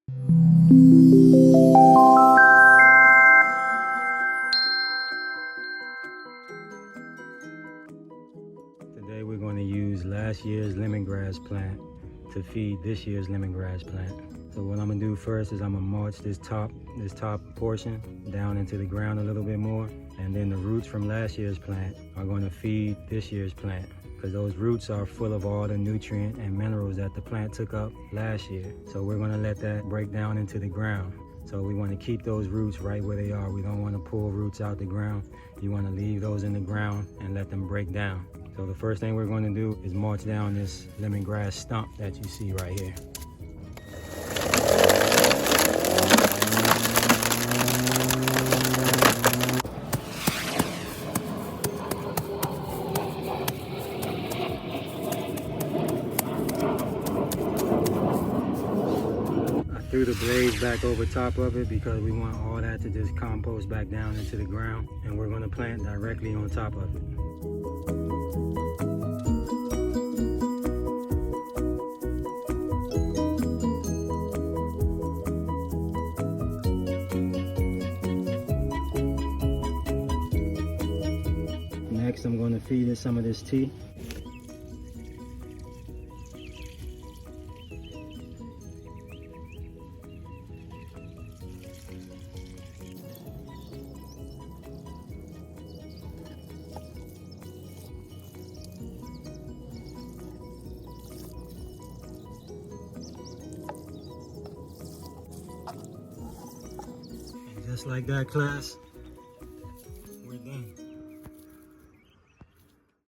Today we're going to use last year's lemongrass plant to feed this year's lemongrass plant. So what I'm going to do first is I'm going to mulch this top portion down into the ground a little bit more, and then the roots from last year's plant are going to feed this year's plant, because those roots are full of all the nutrient and minerals that the plant took up last year. So we're going to let that break down into the ground. So we want to keep those roots right where they are. We don't want to pull roots out the ground. You want to leave those in the ground and let them break down. So the first thing we're going to do is mulch down this lemongrass stump that you see right here. Threw the blades back over top of it because we want all that to just compost back down into the ground, and we're going to plant directly on top of it. Next, I'm going to feed it some of this tea. Just like that, class,